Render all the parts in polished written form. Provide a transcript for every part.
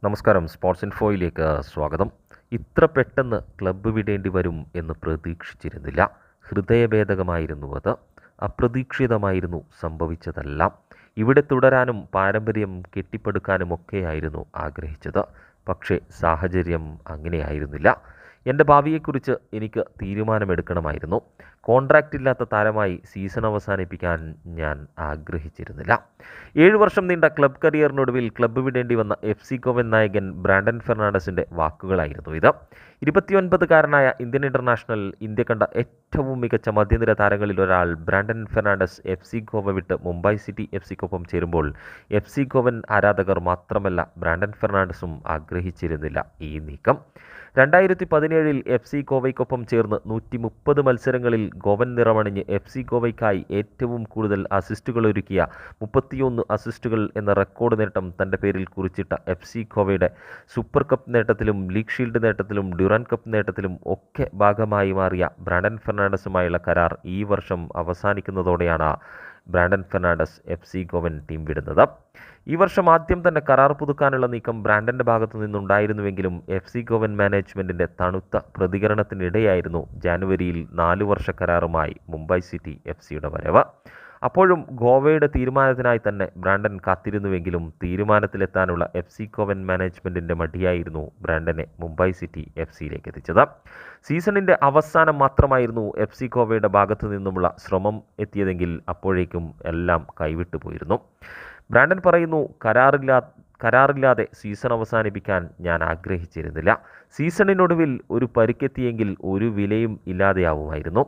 നമസ്കാരം. സ്പോർട്സ് ഇൻഫോയിലേക്ക് സ്വാഗതം. ഇത്ര പെട്ടെന്ന് ക്ലബ്ബ് വിടേണ്ടി വരും എന്ന് പ്രതീക്ഷിച്ചിരുന്നില്ല. ഹൃദയഭേദകമായിരുന്നു അത്. അപ്രതീക്ഷിതമായിരുന്നു സംഭവിച്ചതെല്ലാം. ഇവിടെ തുടരാനും പാരമ്പര്യം കെട്ടിപ്പടുക്കാനുമൊക്കെയായിരുന്നു ആഗ്രഹിച്ചത്. പക്ഷേ സാഹചര്യം അങ്ങനെയായിരുന്നില്ല. എൻ്റെ ഭാവിയെക്കുറിച്ച് എനിക്ക് തീരുമാനമെടുക്കണമായിരുന്നു. കോൺട്രാക്റ്റ് ഇല്ലാത്ത താരമായി സീസൺ അവസാനിപ്പിക്കാൻ ഞാൻ ആഗ്രഹിച്ചിരുന്നില്ല. 7 വർഷം നീണ്ട ക്ലബ് കരിയറിനൊടുവിൽ ക്ലബ്ബ് വിടേണ്ടി വന്ന FC ഗോവൻ നായകൻ ബ്രാൻഡൻ ഫെർണാണ്ടസിൻ്റെ വാക്കുകളായിരുന്നു ഇത്. 29-കാരനായ ഇന്ത്യൻ ഇൻ്റർനാഷണൽ ഇന്ത്യ കണ്ട ഏറ്റവും മികച്ച മധ്യനിര താരങ്ങളിൽ ഒരാൾ ബ്രാൻഡൻ ഫെർണാണ്ടസ് FC ഗോവ വിട്ട് മുംബൈ സിറ്റി FCക്കൊപ്പം ചേരുമ്പോൾ FC ഗോവൻ ആരാധകർ മാത്രമല്ല, ബ്രാൻഡൻ ഫെർണാണ്ടസും ആഗ്രഹിച്ചിരുന്നില്ല ഈ നീക്കം. 2017-ൽ FC ഗോവയ്ക്കൊപ്പം ചേർന്ന് 130 മത്സരങ്ങളിൽ ഗോവൻ നിറമണിഞ്ഞ് FC ഗോവയ്ക്കായി ഏറ്റവും കൂടുതൽ അസിസ്റ്റുകൾ ഒരുക്കിയ 31 അസിസ്റ്റുകൾ എന്ന റെക്കോർഡ് നേട്ടം തൻ്റെ പേരിൽ കുറിച്ചിട്ട FC ഗോവയുടെ സൂപ്പർ കപ്പ് നേട്ടത്തിലും ലീഗ് ഷീൽഡ് നേട്ടത്തിലും ഡ്യൂറാൻ കപ്പ് നേട്ടത്തിലും ഒക്കെ ഭാഗമായി മാറിയ ബ്രാൻഡൻ ഫെർണാണ്ടസുമായുള്ള കരാർ ഈ വർഷം അവസാനിക്കുന്നതോടെയാണ് ബ്രാൻഡൻ ഫെർണാണ്ടസ് FC ഗോവൻ ടീം വിടുന്നത്. ഈ വർഷം ആദ്യം തന്നെ കരാർ പുതുക്കാനുള്ള നീക്കം ബ്രാൻഡൻ്റെ ഭാഗത്തു നിന്നുണ്ടായിരുന്നുവെങ്കിലും FC ഗോവൻ മാനേജ്മെൻറ്റിൻ്റെ തണുത്ത പ്രതികരണത്തിനിടെയായിരുന്നു ജാനുവരിയിൽ 4 വർഷ കരാറുമായി മുംബൈ സിറ്റി FCയുടെ വരവ്. അപ്പോഴും ഗോവയുടെ തീരുമാനത്തിനായി തന്നെ ബ്രാൻഡൻ കാത്തിരുന്നുവെങ്കിലും തീരുമാനത്തിലെത്താനുള്ള FC ഗോവൻ മാനേജ്മെൻറ്റിൻ്റെ മടിയായിരുന്നു ബ്രാൻഡനെ മുംബൈ സിറ്റി FCയിലേക്ക് എത്തിച്ചത്. സീസണിൻ്റെ അവസാനം മാത്രമായിരുന്നു FC ഗോവയുടെ ഭാഗത്തു നിന്നുമുള്ള ശ്രമം എത്തിയതെങ്കിൽ അപ്പോഴേക്കും എല്ലാം കൈവിട്ടു പോയിരുന്നു. ബ്രാൻഡൻ പറയുന്നു, കരാറില്ലാതെ സീസൺ അവസാനിപ്പിക്കാൻ ഞാൻ ആഗ്രഹിച്ചിരുന്നില്ല. സീസണിനൊടുവിൽ ഒരു പരിക്കെത്തിയെങ്കിൽ ഒരു വിലയും ഇല്ലാതെയാവുമായിരുന്നു.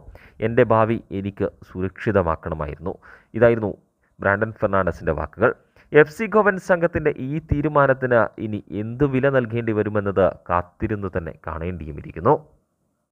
എൻ്റെ ഭാവി എനിക്ക് സുരക്ഷിതമാക്കണമായിരുന്നു. ഇതായിരുന്നു ബ്രാൻഡൻ ഫെർണാണ്ടസിൻ്റെ വാക്കുകൾ. FC ഗോവൻ സംഘത്തിൻ്റെ ഈ തീരുമാനത്തിന് ഇനി എന്ത് വില നൽകേണ്ടി വരുമെന്നത് കാത്തിരുന്ന് തന്നെ കാണേണ്ടിയുമിരിക്കുന്നു.